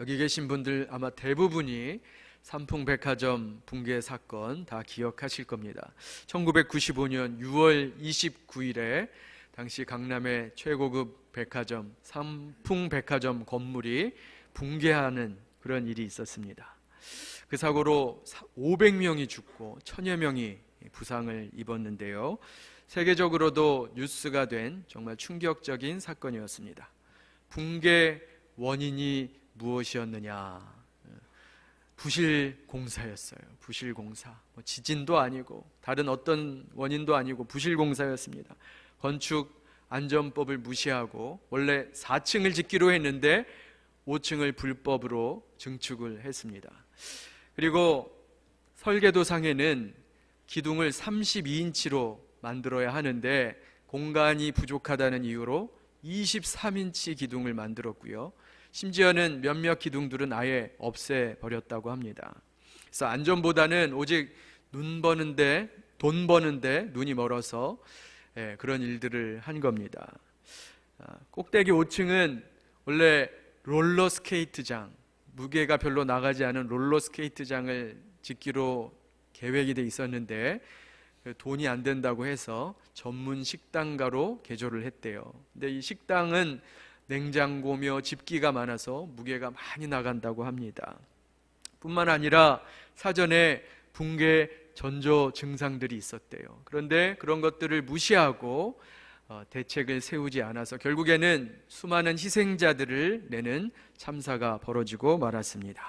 여기 계신 분들 아마 대부분이 삼풍백화점 붕괴 사건 다 기억하실 겁니다. 1995년 6월 29일에 당시 강남의 최고급 백화점 삼풍백화점 건물이 붕괴하는 그런 일이 있었습니다. 그 사고로 500명이 죽고 1000여 명이 부상을 입었는데요. 세계적으로도 뉴스가 된 정말 충격적인 사건이었습니다. 붕괴 원인이 무엇이었느냐? 부실공사였어요. 부실공사. 지진도 아니고 다른 어떤 원인도 아니고 부실공사였습니다. 건축 안전법을 무시하고 원래 4층을 짓기로 했는데 5층을 불법으로 증축을 했습니다. 그리고 설계도상에는 기둥을 32인치로 만들어야 하는데 공간이 부족하다는 이유로 23인치 기둥을 만들었고요. 심지어는 몇몇 기둥들은 아예 없애버렸다고 합니다. 그래서 안전보다는 오직 돈 버는데 눈이 멀어서 그런 일들을 한 겁니다. 꼭대기 5층은 원래 롤러스케이트장, 무게가 별로 나가지 않은 롤러스케이트장을 짓기로 계획이 돼 있었는데 돈이 안 된다고 해서 전문 식당가로 개조를 했대요. 근데 이 식당은 냉장고며 집기가 많아서 무게가 많이 나간다고 합니다. 뿐만 아니라 사전에 붕괴 전조 증상들이 있었대요. 그런데 그런 것들을 무시하고 대책을 세우지 않아서 결국에는 수많은 희생자들을 내는 참사가 벌어지고 말았습니다.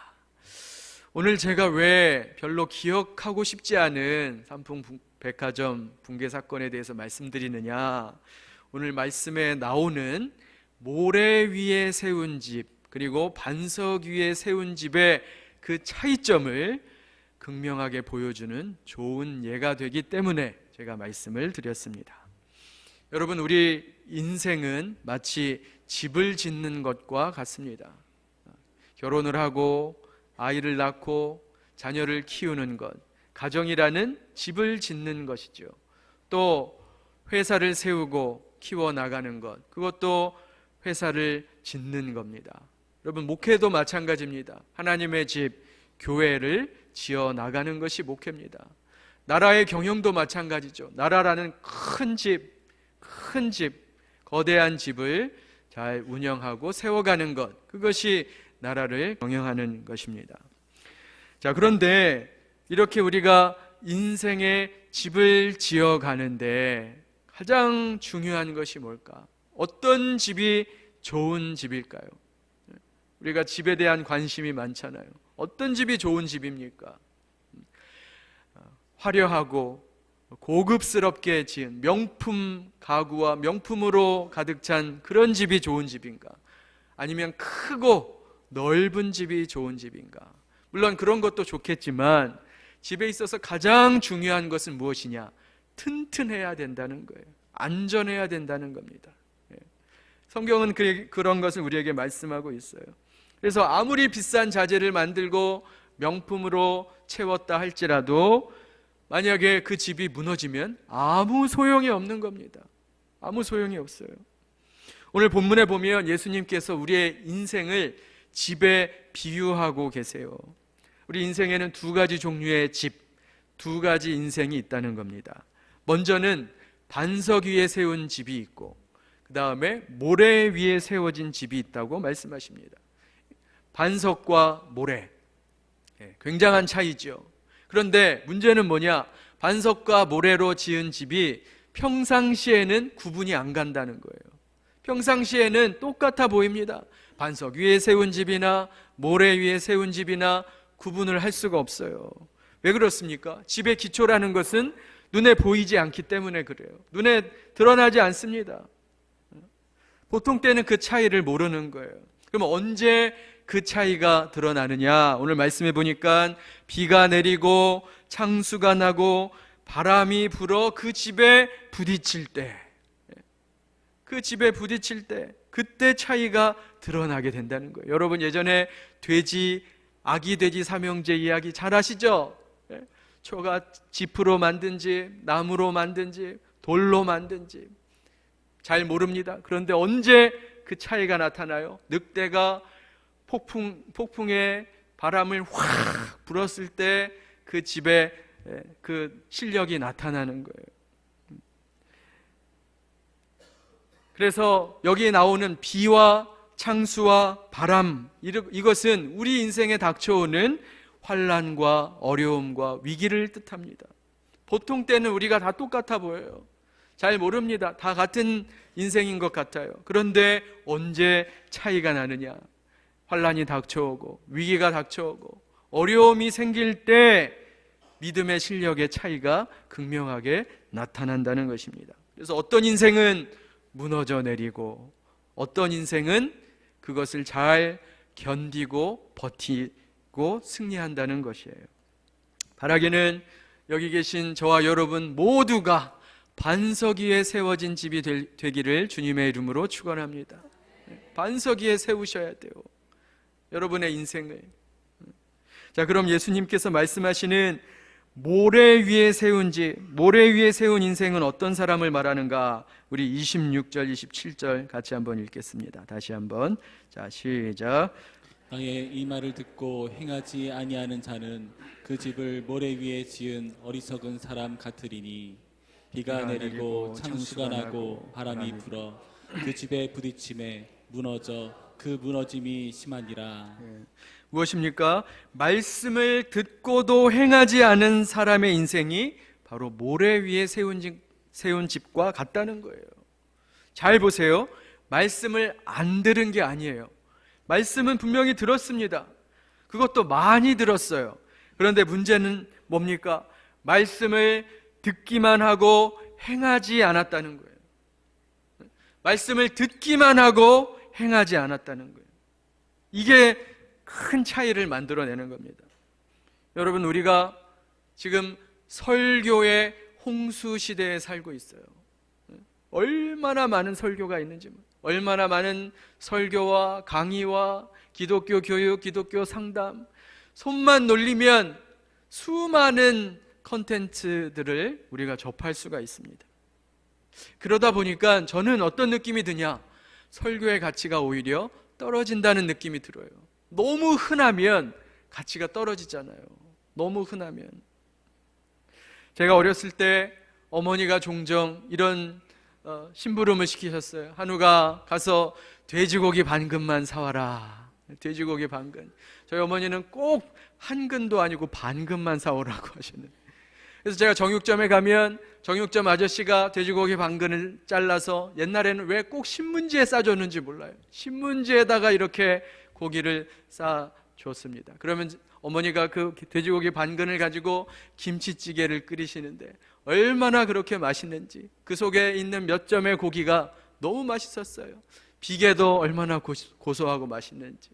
오늘 제가 왜 별로 기억하고 싶지 않은 삼풍백화점 붕괴 사건에 대해서 말씀드리느냐? 오늘 말씀에 나오는 모래 위에 세운 집 그리고 반석 위에 세운 집의 그 차이점을 극명하게 보여주는 좋은 예가 되기 때문에 제가 말씀을 드렸습니다. 여러분, 우리 인생은 마치 집을 짓는 것과 같습니다. 결혼을 하고 아이를 낳고 자녀를 키우는 것, 가정이라는 집을 짓는 것이죠. 또 회사를 세우고 키워나가는 것, 그것도 회사를 짓는 겁니다. 여러분, 목회도 마찬가지입니다. 하나님의 집, 교회를 지어나가는 것이 목회입니다. 나라의 경영도 마찬가지죠. 나라라는 큰 집, 거대한 집을 잘 운영하고 세워가는 것, 그것이 나라를 경영하는 것입니다. 자, 그런데 이렇게 우리가 인생의 집을 지어가는데 가장 중요한 것이 뭘까? 어떤 집이 좋은 집일까요? 우리가 집에 대한 관심이 많잖아요. 어떤 집이 좋은 집입니까? 화려하고 고급스럽게 지은 명품 가구와 명품으로 가득 찬 그런 집이 좋은 집인가? 아니면 크고 넓은 집이 좋은 집인가? 물론 그런 것도 좋겠지만 집에 있어서 가장 중요한 것은 무엇이냐? 튼튼해야 된다는 거예요. 안전해야 된다는 겁니다. 성경은 그런 것을 우리에게 말씀하고 있어요. 그래서 아무리 비싼 자재를 만들고 명품으로 채웠다 할지라도 만약에 그 집이 무너지면 아무 소용이 없는 겁니다. 아무 소용이 없어요. 오늘 본문에 보면 예수님께서 우리의 인생을 집에 비유하고 계세요. 우리 인생에는 두 가지 종류의 집, 두 가지 인생이 있다는 겁니다. 먼저는 반석 위에 세운 집이 있고 그 다음에 모래 위에 세워진 집이 있다고 말씀하십니다. 반석과 모래, 굉장한 차이죠. 그런데 문제는 뭐냐? 반석과 모래로 지은 집이 평상시에는 구분이 안 간다는 거예요. 평상시에는 똑같아 보입니다. 반석 위에 세운 집이나 모래 위에 세운 집이나 구분을 할 수가 없어요. 왜 그렇습니까? 집의 기초라는 것은 눈에 보이지 않기 때문에 그래요. 눈에 드러나지 않습니다. 보통 때는 그 차이를 모르는 거예요. 그럼 언제 그 차이가 드러나느냐? 오늘 말씀해 보니까 비가 내리고 창수가 나고 바람이 불어 그 집에 부딪힐 때, 그때 차이가 드러나게 된다는 거예요. 여러분, 예전에 아기 돼지 삼형제 이야기 잘 아시죠? 초가집으로 만든 집, 나무로 만든 집, 돌로 만든 집, 잘 모릅니다. 그런데 언제 그 차이가 나타나요? 늑대가 폭풍의 바람을 확 불었을 때 그 집에 그 실력이 나타나는 거예요. 그래서 여기에 나오는 비와 창수와 바람, 이것은 우리 인생에 닥쳐오는 환난과 어려움과 위기를 뜻합니다. 보통 때는 우리가 다 똑같아 보여요. 잘 모릅니다. 다 같은 인생인 것 같아요. 그런데 언제 차이가 나느냐? 환난이 닥쳐오고 위기가 닥쳐오고 어려움이 생길 때 믿음의 실력의 차이가 극명하게 나타난다는 것입니다. 그래서 어떤 인생은 무너져 내리고 어떤 인생은 그것을 잘 견디고 버티고 승리한다는 것이에요. 바라기는 여기 계신 저와 여러분 모두가 반석 위에 세워진 집이 되기를 주님의 이름으로 축원합니다. 반석 위에 세우셔야 돼요. 여러분의 인생을. 자, 그럼 예수님께서 말씀하시는 모래 위에 세운 집, 모래 위에 세운 인생은 어떤 사람을 말하는가? 우리 26절, 27절 같이 한번 읽겠습니다. 다시 한번. 자, 시작. 땅에 이 말을 듣고 행하지 아니하는 자는 그 집을 모래 위에 지은 어리석은 사람 같으리니 비가 내리고 창수가 나고 바람이 불어 그 집에 부딪힘에 무너져 그 무너짐이 심하니라. 무엇입니까? 말씀을 듣고도 행하지 않은 사람의 인생이 바로 모래 위에 세운 집과 같다는 거예요. 잘 보세요. 말씀을 안 들은 게 아니에요. 말씀은 분명히 들었습니다. 그것도 많이 들었어요. 그런데 문제는 뭡니까? 말씀을 듣기만 하고 행하지 않았다는 거예요. 말씀을 듣기만 하고 행하지 않았다는 거예요. 이게 큰 차이를 만들어내는 겁니다. 여러분, 우리가 지금 설교의 홍수 시대에 살고 있어요. 얼마나 많은 설교가 있는지, 얼마나 많은 설교와 강의와 기독교 교육, 기독교 상담, 손만 놀리면 수많은 컨텐츠들을 우리가 접할 수가 있습니다. 그러다 보니까 저는 어떤 느낌이 드냐? 설교의 가치가 오히려 떨어진다는 느낌이 들어요. 너무 흔하면 가치가 떨어지잖아요. 너무 흔하면. 제가 어렸을 때 어머니가 종종 이런 심부름을 시키셨어요. 한우가 가서 돼지고기 반근만 사와라. 돼지고기 반근. 저희 어머니는 꼭 한 근도 아니고 반근만 사오라고 하시는. 그래서 제가 정육점에 가면 정육점 아저씨가 돼지고기 반근을 잘라서 옛날에는 왜 꼭 신문지에 싸줬는지 몰라요. 신문지에다가 이렇게 고기를 싸줬습니다. 그러면 어머니가 그 돼지고기 반근을 가지고 김치찌개를 끓이시는데 얼마나 그렇게 맛있는지, 그 속에 있는 몇 점의 고기가 너무 맛있었어요. 비계도 얼마나 고소하고 맛있는지.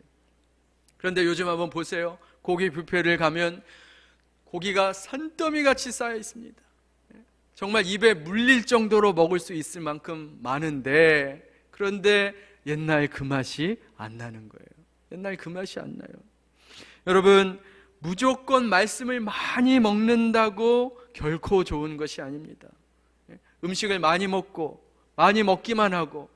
그런데 요즘 한번 보세요. 고기 뷔페를 가면 고기가 산더미 같이 쌓여 있습니다. 정말 입에 물릴 정도로 먹을 수 있을 만큼 많은데, 그런데 옛날 그 맛이 안 나는 거예요. 옛날 그 맛이 안 나요. 여러분, 무조건 말씀을 많이 먹는다고 결코 좋은 것이 아닙니다. 음식을 많이 먹고 많이 먹기만 하고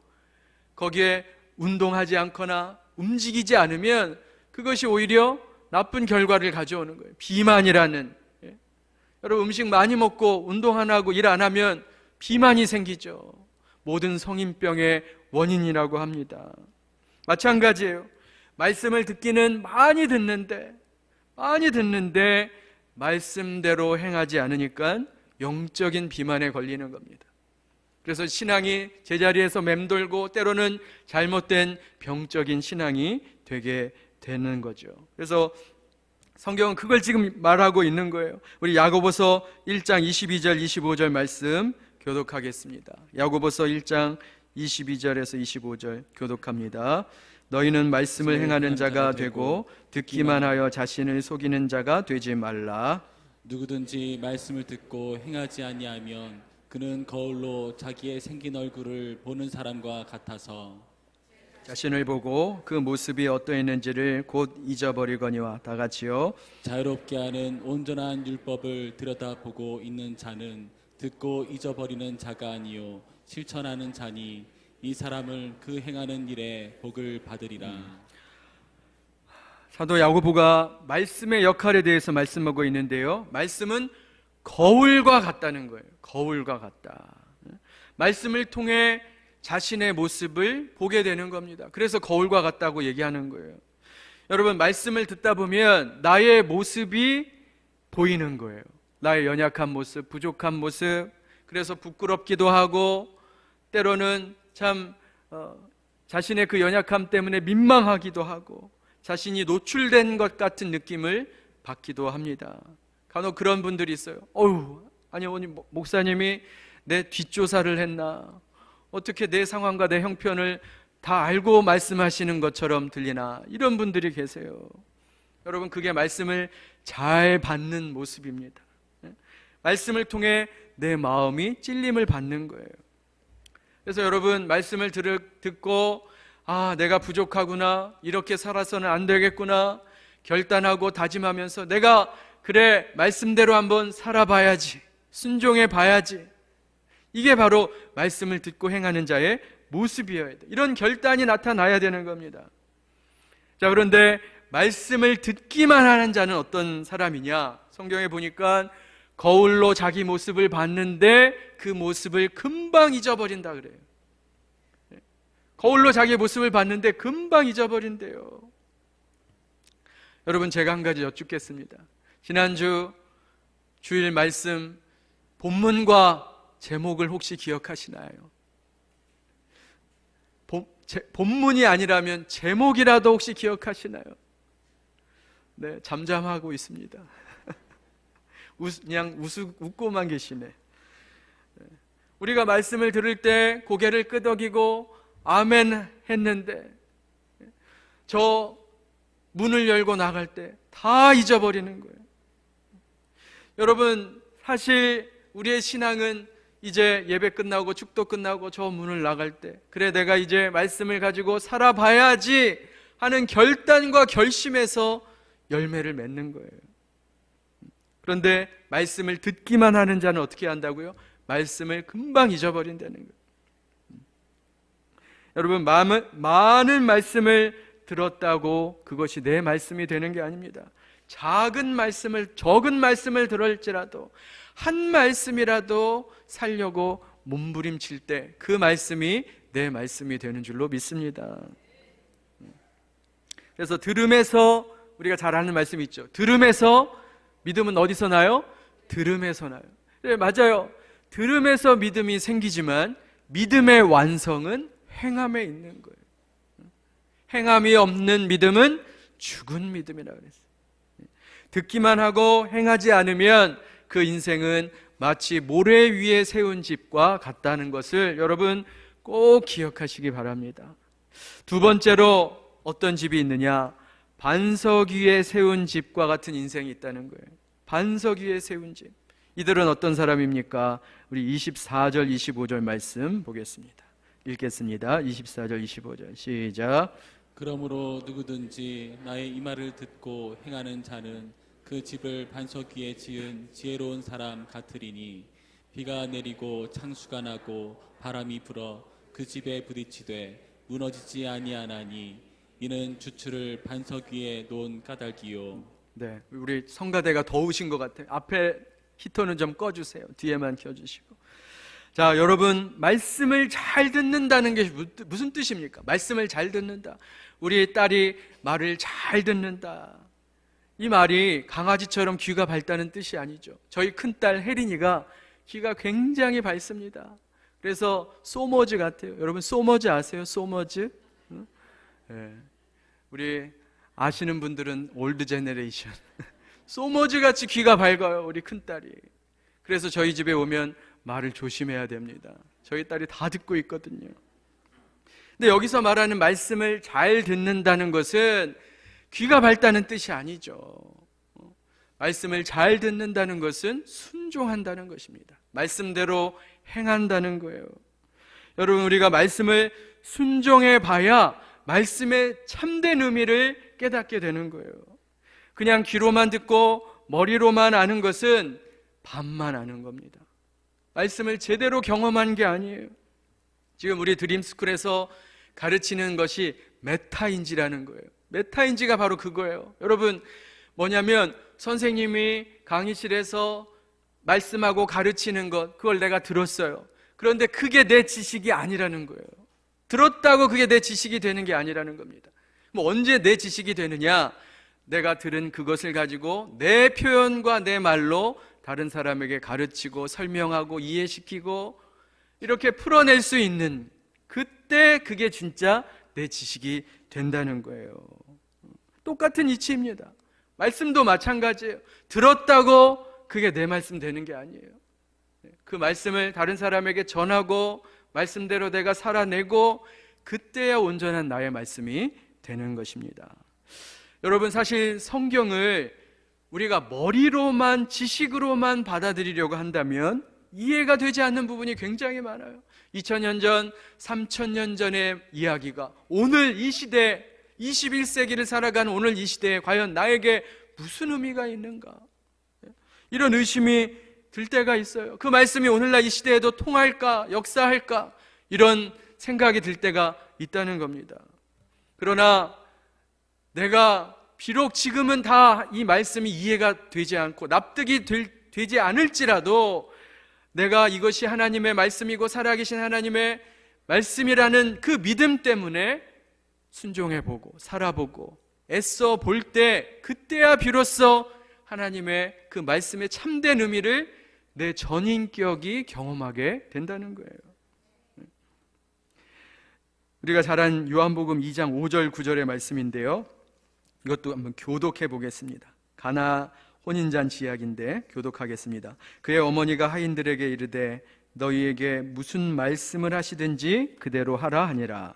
거기에 운동하지 않거나 움직이지 않으면 그것이 오히려 나쁜 결과를 가져오는 거예요. 비만이라는. 여러분, 음식 많이 먹고 운동 안 하고 일 안 하면 비만이 생기죠. 모든 성인병의 원인이라고 합니다. 마찬가지예요. 말씀을 듣기는 많이 듣는데 말씀대로 행하지 않으니까 영적인 비만에 걸리는 겁니다. 그래서 신앙이 제자리에서 맴돌고 때로는 잘못된 병적인 신앙이 되게 되는 거죠. 그래서 성경은 그걸 지금 말하고 있는 거예요. 우리 야고보서 1장 22절 25절 말씀 교독하겠습니다. 야고보서 1장 22절에서 25절 교독합니다. 너희는 말씀을 행하는 자가 되고 듣기만 하여 자신을 속이는 자가 되지 말라. 누구든지 말씀을 듣고 행하지 아니하면 그는 거울로 자기의 생긴 얼굴을 보는 사람과 같아서 자신을 보고 그 모습이 어떠했는지를 곧 잊어버리거니와. 다 같이요. 자유롭게 하는 온전한 율법을 들여다보고 있는 자는 듣고 잊어버리는 자가 아니요 실천하는 자니 이 사람을 그 행하는 일에 복을 받으리라. 사도 야고보가 말씀의 역할에 대해서 말씀하고 있는데요, 말씀은 거울과 같다는 거예요. 거울과 같다. 말씀을 통해 자신의 모습을 보게 되는 겁니다. 그래서 거울과 같다고 얘기하는 거예요. 여러분, 말씀을 듣다 보면 나의 모습이 보이는 거예요. 나의 연약한 모습, 부족한 모습, 그래서 부끄럽기도 하고 때로는 참 자신의 그 연약함 때문에 민망하기도 하고 자신이 노출된 것 같은 느낌을 받기도 합니다. 간혹 그런 분들이 있어요. 아니 오늘 목사님이 내 뒷조사를 했나? 어떻게 내 상황과 내 형편을 다 알고 말씀하시는 것처럼 들리나? 이런 분들이 계세요. 여러분, 그게 말씀을 잘 받는 모습입니다. 말씀을 통해 내 마음이 찔림을 받는 거예요. 그래서 여러분, 말씀을 듣고 내가 부족하구나, 이렇게 살아서는 안 되겠구나 결단하고 다짐하면서 내가 그래 말씀대로 한번 살아봐야지, 순종해 봐야지, 이게 바로 말씀을 듣고 행하는 자의 모습이어야 돼. 이런 결단이 나타나야 되는 겁니다. 자, 그런데 말씀을 듣기만 하는 자는 어떤 사람이냐? 성경에 보니까 거울로 자기 모습을 봤는데 그 모습을 금방 잊어버린다 그래요. 거울로 자기 모습을 봤는데 금방 잊어버린대요. 여러분, 제가 한 가지 여쭙겠습니다. 지난주 주일 말씀 본문과 제목을 혹시 기억하시나요? 본문이 아니라면 제목이라도 혹시 기억하시나요? 네, 잠잠하고 있습니다. 그냥 웃고만 계시네. 우리가 말씀을 들을 때 고개를 끄덕이고 아멘 했는데 저 문을 열고 나갈 때 다 잊어버리는 거예요. 여러분, 사실 우리의 신앙은 이제 예배 끝나고 축도 끝나고 저 문을 나갈 때 그래 내가 이제 말씀을 가지고 살아봐야지 하는 결단과 결심에서 열매를 맺는 거예요. 그런데 말씀을 듣기만 하는 자는 어떻게 한다고요? 말씀을 금방 잊어버린다는 거예요. 여러분, 많은 말씀을 들었다고 그것이 내 말씀이 되는 게 아닙니다. 적은 말씀을 들을지라도 한 말씀이라도 살려고 몸부림칠 때 그 말씀이 내 말씀이 되는 줄로 믿습니다. 그래서 들음에서, 우리가 잘 아는 말씀이 있죠. 들음에서 믿음은 어디서 나요? 들음에서 나요. 네, 맞아요. 들음에서 믿음이 생기지만 믿음의 완성은 행함에 있는 거예요. 행함이 없는 믿음은 죽은 믿음이라고 그랬어요. 듣기만 하고 행하지 않으면 그 인생은 마치 모래 위에 세운 집과 같다는 것을 여러분 꼭 기억하시기 바랍니다. 두 번째로 어떤 집이 있느냐? 반석 위에 세운 집과 같은 인생이 있다는 거예요. 반석 위에 세운 집. 이들은 어떤 사람입니까? 우리 24절 25절 말씀 보겠습니다. 읽겠습니다. 24절 25절 시작. 그러므로 누구든지 나의 이 말을 듣고 행하는 자는 그 집을 반석 위에 지은 지혜로운 사람 같으리니 비가 내리고 창수가 나고 바람이 불어 그 집에 부딪히되 무너지지 아니하나니 이는 주추를 반석 위에 놓은 까닭이요. 네, 우리 성가대가 더우신 것 같아요. 앞에 히터는 좀 꺼주세요. 뒤에만 켜주시고. 자, 여러분, 말씀을 잘 듣는다는 게 무슨 뜻입니까? 말씀을 잘 듣는다. 우리 딸이 말을 잘 듣는다. 이 말이 강아지처럼 귀가 밝다는 뜻이 아니죠. 저희 큰딸 혜린이가 귀가 굉장히 밝습니다. 그래서 소머즈 같아요. 여러분, 소머즈 아세요? 소머즈? 네. 우리 아시는 분들은 올드 제너레이션. 소머즈 같이 귀가 밝아요, 우리 큰딸이. 그래서 저희 집에 오면 말을 조심해야 됩니다. 저희 딸이 다 듣고 있거든요. 근데 여기서 말하는 말씀을 잘 듣는다는 것은 귀가 밝다는 뜻이 아니죠. 말씀을 잘 듣는다는 것은 순종한다는 것입니다. 말씀대로 행한다는 거예요. 여러분, 우리가 말씀을 순종해 봐야 말씀의 참된 의미를 깨닫게 되는 거예요. 그냥 귀로만 듣고 머리로만 아는 것은 반만 아는 겁니다. 말씀을 제대로 경험한 게 아니에요. 지금 우리 드림스쿨에서 가르치는 것이 메타인지라는 거예요. 메타인지가 바로 그거예요. 여러분, 뭐냐면 선생님이 강의실에서 말씀하고 가르치는 것, 그걸 내가 들었어요. 그런데 그게 내 지식이 아니라는 거예요. 들었다고 그게 내 지식이 되는 게 아니라는 겁니다. 뭐 언제 내 지식이 되느냐? 내가 들은 그것을 가지고 내 표현과 내 말로 다른 사람에게 가르치고 설명하고 이해시키고 이렇게 풀어낼 수 있는, 그때 그게 진짜 내 지식이 된다는 거예요. 똑같은 이치입니다. 말씀도 마찬가지예요. 들었다고 그게 내 말씀 되는 게 아니에요. 그 말씀을 다른 사람에게 전하고 말씀대로 내가 살아내고 그때야 온전한 나의 말씀이 되는 것입니다. 여러분, 사실 성경을 우리가 머리로만, 지식으로만 받아들이려고 한다면 이해가 되지 않는 부분이 굉장히 많아요. 2000년 전, 3000년 전의 이야기가 오늘 이 시대, 21세기를 살아가는 오늘 이 시대에 과연 나에게 무슨 의미가 있는가? 이런 의심이 들 때가 있어요. 그 말씀이 오늘날 이 시대에도 통할까, 역사할까, 이런 생각이 들 때가 있다는 겁니다. 그러나 내가 비록 지금은 다 이 말씀이 이해가 되지 않고 납득이 되지 않을지라도 내가 이것이 하나님의 말씀이고 살아계신 하나님의 말씀이라는 그 믿음 때문에 순종해보고 살아보고 애써 볼 때, 그때야 비로소 하나님의 그 말씀의 참된 의미를 내 전인격이 경험하게 된다는 거예요. 우리가 잘 아는 요한복음 2장 5절 9절의 말씀인데요, 이것도 한번 교독해 보겠습니다. 가나 혼인잔치 이야기인데 교독하겠습니다. 그의 어머니가 하인들에게 이르되 너희에게 무슨 말씀을 하시든지 그대로 하라 하니라.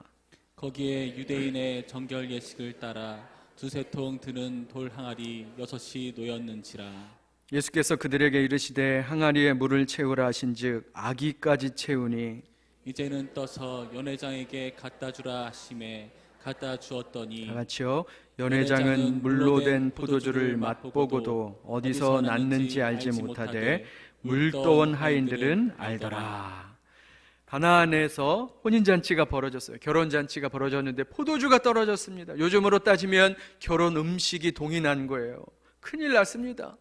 거기에 유대인의 정결 예식을 따라 두세 통 드는 돌 항아리 6이 놓였는지라. 예수께서 그들에게 이르시되 항아리에 물을 채우라 하신즉 아기까지 채우니 이제는 떠서 연회장에게 갖다 주라 하심에 갖다 주었더니, 다 같이요. 연회장은 물로 된 포도주를 맛보고도 어디서 났는지 알지 못하되 물떠온 하인들은 알더라. 가나안에서 혼인잔치가 벌어졌어요. 결혼잔치가 벌어졌는데 포도주가 떨어졌습니다. 요즘으로 따지면 결혼 음식이 동이 난 거예요. 큰일 났습니다.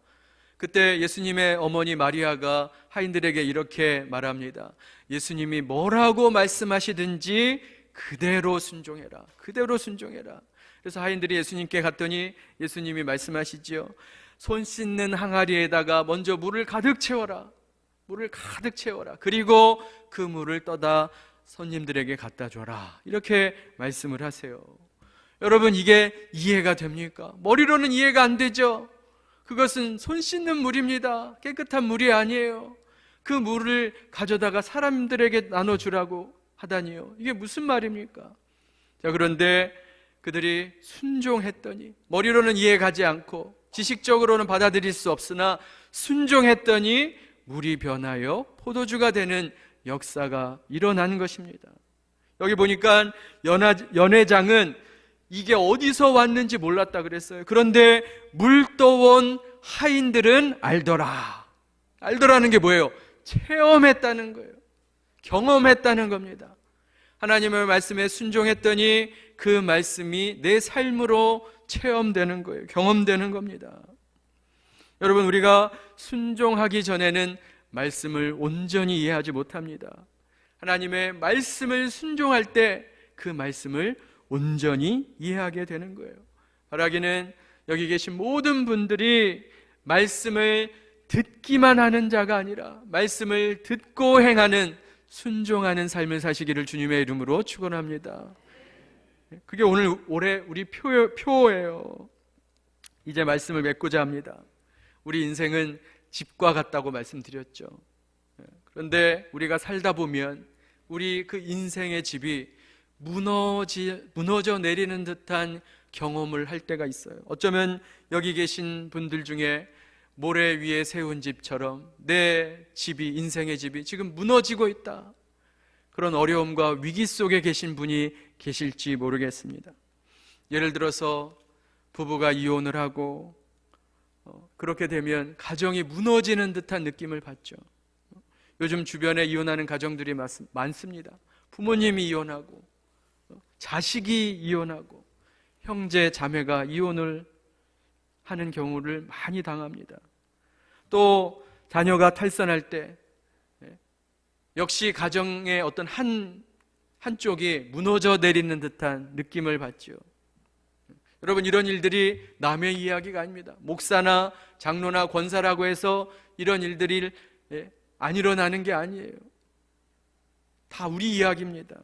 그때 예수님의 어머니 마리아가 하인들에게 이렇게 말합니다. 예수님이 뭐라고 말씀하시든지 그대로 순종해라. 그대로 순종해라. 그래서 하인들이 예수님께 갔더니 예수님이 말씀하시죠. 손 씻는 항아리에다가 먼저 물을 가득 채워라. 물을 가득 채워라. 그리고 그 물을 떠다 손님들에게 갖다 줘라. 이렇게 말씀을 하세요. 여러분, 이게 이해가 됩니까? 머리로는 이해가 안 되죠. 그것은 손 씻는 물입니다. 깨끗한 물이 아니에요. 그 물을 가져다가 사람들에게 나눠주라고 하다니요. 이게 무슨 말입니까? 자, 그런데 그들이 순종했더니, 머리로는 이해가지 않고 지식적으로는 받아들일 수 없으나 순종했더니 물이 변하여 포도주가 되는 역사가 일어난 것입니다. 여기 보니까 연회장은 이게 어디서 왔는지 몰랐다 그랬어요. 그런데 물떠온 하인들은 알더라. 알더라는 게 뭐예요? 체험했다는 거예요. 경험했다는 겁니다. 하나님의 말씀에 순종했더니 그 말씀이 내 삶으로 체험되는 거예요. 경험되는 겁니다. 여러분, 우리가 순종하기 전에는 말씀을 온전히 이해하지 못합니다. 하나님의 말씀을 순종할 때 그 말씀을 온전히 이해하게 되는 거예요. 바라기는 여기 계신 모든 분들이 말씀을 듣기만 하는 자가 아니라 말씀을 듣고 행하는, 순종하는 삶을 사시기를 주님의 이름으로 축원합니다. 그게 올해 우리 표예요. 이제 말씀을 맺고자 합니다. 우리 인생은 집과 같다고 말씀드렸죠. 그런데 우리가 살다 보면 우리 그 인생의 집이 무너져 내리는 듯한 경험을 할 때가 있어요. 어쩌면 여기 계신 분들 중에 모래 위에 세운 집처럼 내 집이, 인생의 집이 지금 무너지고 있다, 그런 어려움과 위기 속에 계신 분이 계실지 모르겠습니다. 예를 들어서 부부가 이혼을 하고 그렇게 되면 가정이 무너지는 듯한 느낌을 받죠. 요즘 주변에 이혼하는 가정들이 많습니다. 부모님이 이혼하고 자식이 이혼하고 형제 자매가 이혼을 하는 경우를 많이 당합니다. 또 자녀가 탈선할 때 역시 가정의 어떤 한쪽이 무너져 내리는 듯한 느낌을 받죠. 여러분, 이런 일들이 남의 이야기가 아닙니다. 목사나 장로나 권사라고 해서 이런 일들이 안 일어나는 게 아니에요. 다 우리 이야기입니다.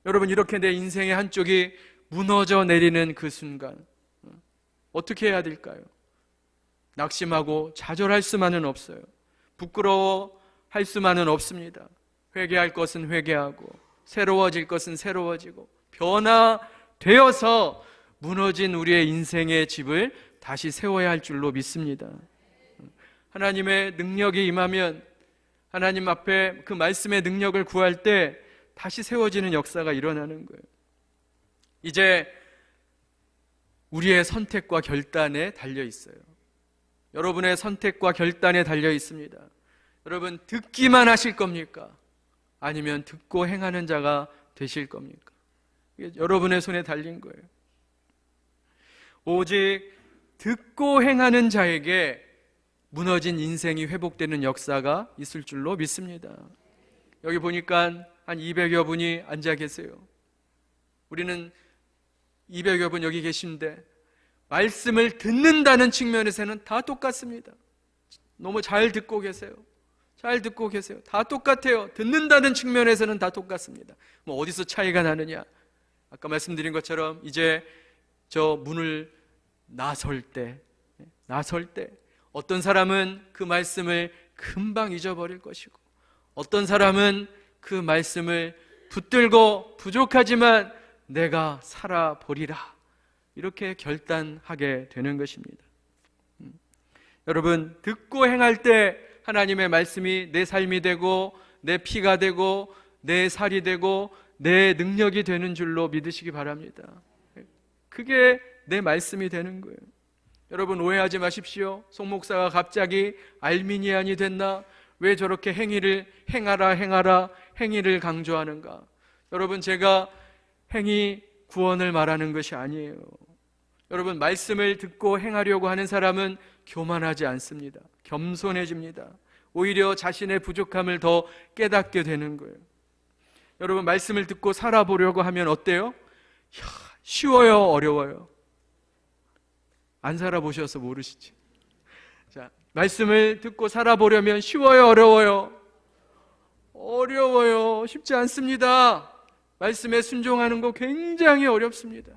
여러분, 이렇게 내 인생의 한쪽이 무너져 내리는 그 순간 어떻게 해야 될까요? 낙심하고 좌절할 수만은 없어요. 부끄러워할 수만은 없습니다. 회개할 것은 회개하고 새로워질 것은 새로워지고 변화되어서 무너진 우리의 인생의 집을 다시 세워야 할 줄로 믿습니다. 하나님의 능력이 임하면 하나님 앞에 그 말씀의 능력을 구할 때 다시 세워지는 역사가 일어나는 거예요. 이제 우리의 선택과 결단에 달려 있어요. 여러분의 선택과 결단에 달려 있습니다. 여러분, 듣기만 하실 겁니까? 아니면 듣고 행하는 자가 되실 겁니까? 이게 여러분의 손에 달린 거예요. 오직 듣고 행하는 자에게 무너진 인생이 회복되는 역사가 있을 줄로 믿습니다. 여기 보니까 한 200여 분이 앉아 계세요. 우리는 200여 분 여기 계신데 말씀을 듣는다는 측면에서는 다 똑같습니다. 너무 잘 듣고 계세요. 잘 듣고 계세요. 다 똑같아요. 듣는다는 측면에서는 다 똑같습니다. 뭐 어디서 차이가 나느냐? 아까 말씀드린 것처럼 이제 저 문을 나설 때 어떤 사람은 그 말씀을 금방 잊어버릴 것이고 어떤 사람은 그 말씀을 붙들고 부족하지만 내가 살아보리라 이렇게 결단하게 되는 것입니다. 여러분, 듣고 행할 때 하나님의 말씀이 내 삶이 되고 내 피가 되고 내 살이 되고 내 능력이 되는 줄로 믿으시기 바랍니다. 그게 내 말씀이 되는 거예요. 여러분, 오해하지 마십시오. 송 목사가 갑자기 알미니안이 됐나? 왜 저렇게 행하라 행위를 강조하는가? 여러분, 제가 행위 구원을 말하는 것이 아니에요. 여러분, 말씀을 듣고 행하려고 하는 사람은 교만하지 않습니다. 겸손해집니다. 오히려 자신의 부족함을 더 깨닫게 되는 거예요. 여러분, 말씀을 듣고 살아보려고 하면 어때요? 쉬워요, 어려워요? 안 살아보셔서 모르시지. 자, 말씀을 듣고 살아보려면 쉬워요, 어려워요? 어려워요. 쉽지 않습니다. 말씀에 순종하는 거 굉장히 어렵습니다.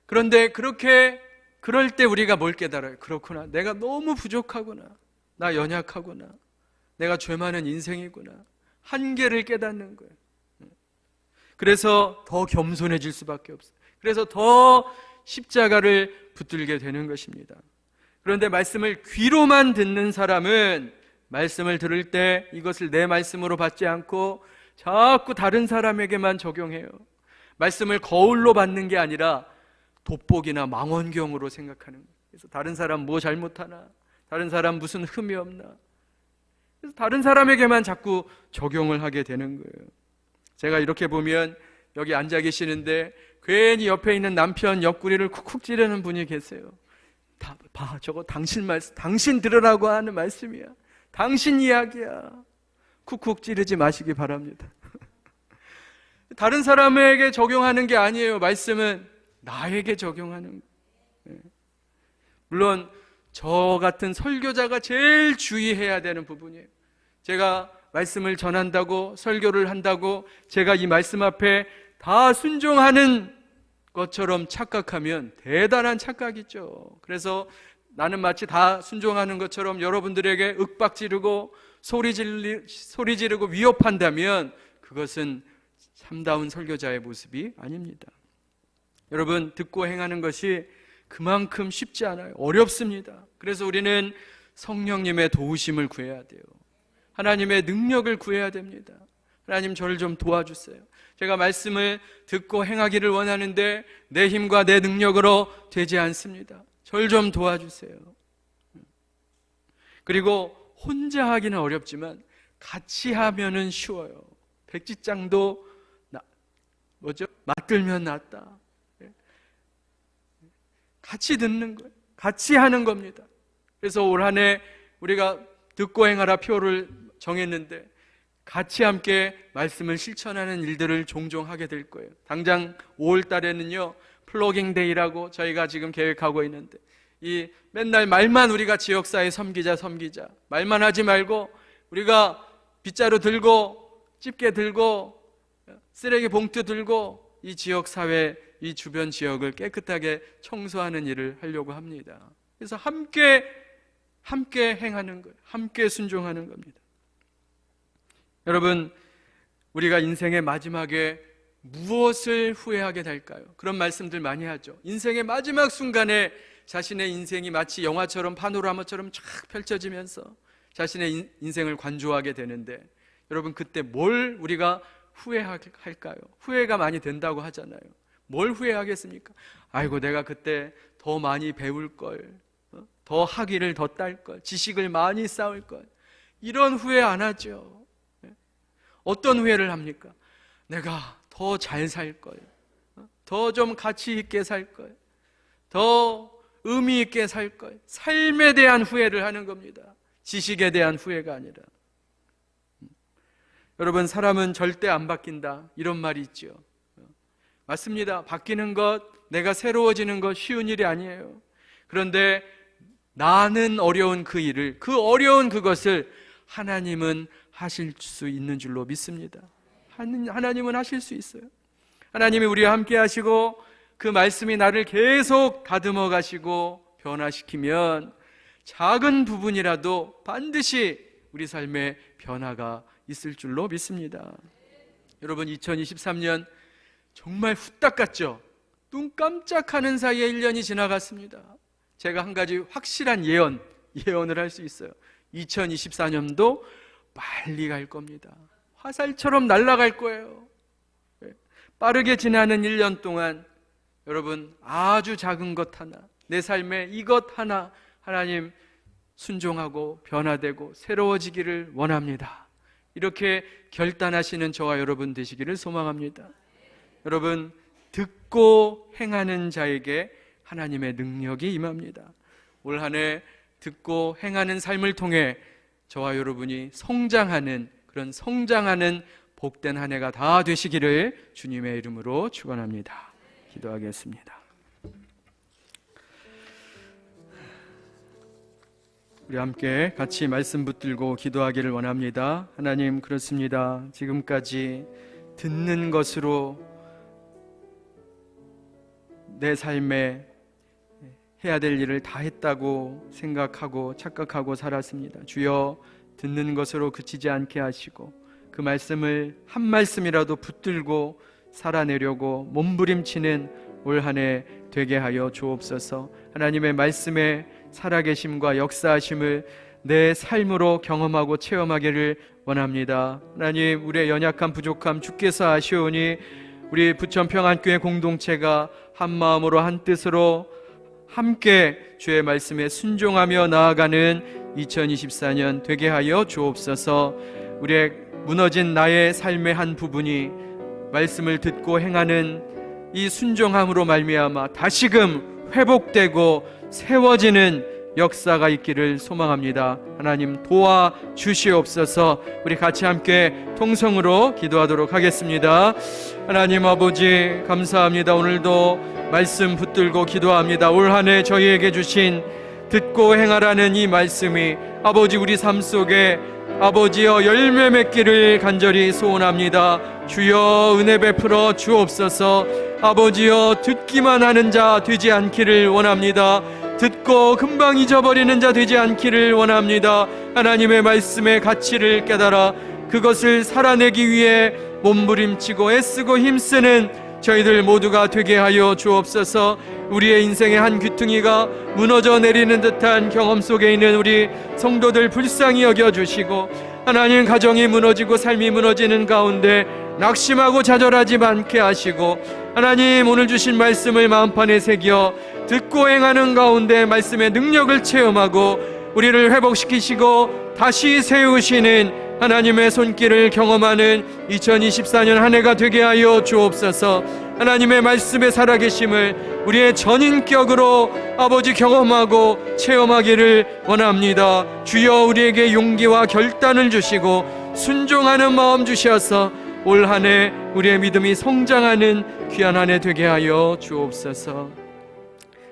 그런데 그럴 때 우리가 뭘 깨달아요? 그렇구나. 내가 너무 부족하구나. 나 연약하구나. 내가 죄 많은 인생이구나. 한계를 깨닫는 거예요. 그래서 더 겸손해질 수밖에 없어요. 그래서 더 십자가를 붙들게 되는 것입니다. 그런데 말씀을 귀로만 듣는 사람은 말씀을 들을 때 이것을 내 말씀으로 받지 않고 자꾸 다른 사람에게만 적용해요. 말씀을 거울로 받는 게 아니라 돋보기나 망원경으로 생각하는 거예요. 그래서 다른 사람 뭐 잘못하나? 다른 사람 무슨 흠이 없나? 그래서 다른 사람에게만 자꾸 적용을 하게 되는 거예요. 제가 이렇게 보면 여기 앉아 계시는데 괜히 옆에 있는 남편 옆구리를 쿡쿡 찌르는 분이 계세요. 봐, 저거 당신 말씀, 당신 들으라고 하는 말씀이야. 당신 이야기야. 쿡쿡 찌르지 마시기 바랍니다. 다른 사람에게 적용하는 게 아니에요. 말씀은 나에게 적용하는 거예요. 물론 저 같은 설교자가 제일 주의해야 되는 부분이에요. 제가 말씀을 전한다고, 설교를 한다고 제가 이 말씀 앞에 다 순종하는 것처럼 착각하면 대단한 착각이죠. 그래서 나는 마치 다 순종하는 것처럼 여러분들에게 윽박 지르고 소리 지르고 위협한다면 그것은 참다운 설교자의 모습이 아닙니다. 여러분, 듣고 행하는 것이 그만큼 쉽지 않아요. 어렵습니다. 그래서 우리는 성령님의 도우심을 구해야 돼요. 하나님의 능력을 구해야 됩니다. 하나님, 저를 좀 도와주세요. 제가 말씀을 듣고 행하기를 원하는데 내 힘과 내 능력으로 되지 않습니다. 저를 좀 도와주세요. 그리고 혼자 하기는 어렵지만 같이 하면은 쉬워요. 백지장도 맞들면 낫다. 같이 듣는 거예요. 같이 하는 겁니다. 그래서 올 한 해 우리가 듣고 행하라 표를 정했는데 같이 함께 말씀을 실천하는 일들을 종종 하게 될 거예요. 당장 5월 달에는요, 플로깅 데이라고 저희가 지금 계획하고 있는데, 이 맨날 말만 우리가 지역사회 섬기자 말만 하지 말고 우리가 빗자루 들고 집게 들고 쓰레기 봉투 들고 이 지역사회, 이 주변 지역을 깨끗하게 청소하는 일을 하려고 합니다. 그래서 함께 행하는 거예요. 함께 순종하는 겁니다. 여러분, 우리가 인생의 마지막에 무엇을 후회하게 될까요? 그런 말씀들 많이 하죠. 인생의 마지막 순간에 자신의 인생이 마치 영화처럼 파노라마처럼 쫙 펼쳐지면서 자신의 인생을 관조하게 되는데, 여러분, 그때 뭘 우리가 후회할까요? 후회가 많이 된다고 하잖아요. 뭘 후회하겠습니까? 아이고, 내가 그때 더 많이 배울 걸, 더 학위를 더 딸 걸, 지식을 많이 쌓을 걸. 이런 후회 안 하죠. 어떤 후회를 합니까? 내가 더 잘 살 걸, 더 좀 가치 있게 살 걸, 더 의미 있게 살 걸. 삶에 대한 후회를 하는 겁니다. 지식에 대한 후회가 아니라. 여러분, 사람은 절대 안 바뀐다, 이런 말이 있죠. 맞습니다. 바뀌는 것, 내가 새로워지는 것 쉬운 일이 아니에요. 그런데 나는 어려운 그 일을, 그 어려운 그것을 하나님은 하실 수 있는 줄로 믿습니다. 하나님은 하실 수 있어요. 하나님이 우리와 함께 하시고 그 말씀이 나를 계속 다듬어 가시고 변화시키면 작은 부분이라도 반드시 우리 삶에 변화가 있을 줄로 믿습니다. 여러분, 2023년 정말 후딱 갔죠? 눈 깜짝하는 사이에 1년이 지나갔습니다. 제가 한 가지 확실한 예언을 할 수 있어요. 2024년도 빨리 갈 겁니다. 화살처럼 날아갈 거예요. 빠르게 지나는 1년 동안 여러분, 아주 작은 것 하나, 내 삶에 이것 하나 하나님 순종하고 변화되고 새로워지기를 원합니다. 이렇게 결단하시는 저와 여러분 되시기를 소망합니다. 여러분, 듣고 행하는 자에게 하나님의 능력이 임합니다. 올 한 해 듣고 행하는 삶을 통해 저와 여러분이 성장하는, 그런 성장하는 복된 한 해가 다 되시기를 주님의 이름으로 축원합니다. 기도하겠습니다. 우리 함께 같이 말씀 붙들고 기도하기를 원합니다. 하나님, 그렇습니다. 지금까지 듣는 것으로 내 삶에 해야 될 일을 다 했다고 생각하고 착각하고 살았습니다. 주여, 듣는 것으로 그치지 않게 하시고 그 말씀을 한 말씀이라도 붙들고 살아내려고 몸부림치는 올 한 해 되게 하여 주옵소서. 하나님의 말씀에 살아계심과 역사하심을 내 삶으로 경험하고 체험하기를 원합니다. 하나님, 우리의 연약함 부족함 주께서 아시오니 우리 부천평안교회 공동체가 한 마음으로 한 뜻으로 함께 주의 말씀에 순종하며 나아가는 2024년 되게 하여 주옵소서. 우리의 무너진 나의 삶의 한 부분이 말씀을 듣고 행하는 이 순종함으로 말미암아 다시금 회복되고 세워지는 역사가 있기를 소망합니다. 하나님, 도와 주시옵소서. 우리 같이 함께 통성으로 기도하도록 하겠습니다. 하나님 아버지, 감사합니다. 오늘도 말씀 붙들고 기도합니다. 올 한 해 저희에게 주신 듣고 행하라는 이 말씀이 아버지 우리 삶 속에 아버지여 열매 맺기를 간절히 소원합니다. 주여, 은혜 베풀어 주옵소서. 아버지여, 듣기만 하는 자 되지 않기를 원합니다. 듣고 금방 잊어버리는 자 되지 않기를 원합니다. 하나님의 말씀의 가치를 깨달아 그것을 살아내기 위해 몸부림치고 애쓰고 힘쓰는 저희들 모두가 되게 하여 주옵소서. 우리의 인생의 한 귀퉁이가 무너져 내리는 듯한 경험 속에 있는 우리 성도들 불쌍히 여겨주시고, 하나님, 가정이 무너지고 삶이 무너지는 가운데 낙심하고 좌절하지 않게 하시고, 하나님, 오늘 주신 말씀을 마음판에 새겨 듣고 행하는 가운데 말씀의 능력을 체험하고 우리를 회복시키시고 다시 세우시는 하나님의 손길을 경험하는 2024년 한 해가 되게 하여 주옵소서. 하나님의 말씀에 살아계심을 우리의 전인격으로 아버지 경험하고 체험하기를 원합니다. 주여 우리에게 용기와 결단을 주시고 순종하는 마음 주셔서 올 한 해 우리의 믿음이 성장하는 귀한 한 해 되게 하여 주옵소서.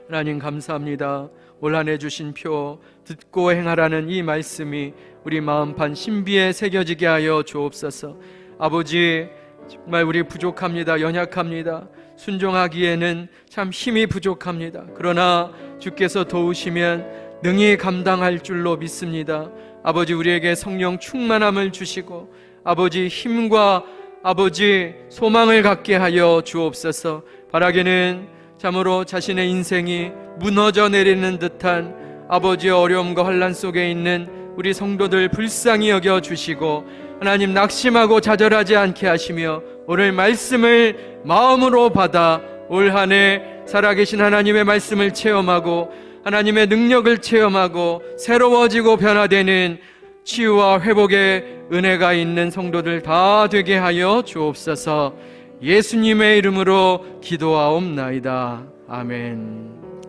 하나님 감사합니다. 올 한 해 주신 표 듣고 행하라는 이 말씀이 우리 마음판 신비에 새겨지게 하여 주옵소서. 아버지 정말 우리 부족합니다. 연약합니다. 순종하기에는 참 힘이 부족합니다. 그러나 주께서 도우시면 능히 감당할 줄로 믿습니다. 아버지 우리에게 성령 충만함을 주시고 아버지 힘과 아버지 소망을 갖게 하여 주옵소서. 바라기는 참으로 자신의 인생이 무너져 내리는 듯한 아버지의 어려움과 환난 속에 있는 우리 성도들 불쌍히 여겨 주시고 하나님 낙심하고 좌절하지 않게 하시며 오늘 말씀을 마음으로 받아 올 한 해 살아계신 하나님의 말씀을 체험하고 하나님의 능력을 체험하고 새로워지고 변화되는 치유와 회복의 은혜가 있는 성도들 다 되게 하여 주옵소서. 예수님의 이름으로 기도하옵나이다. 아멘.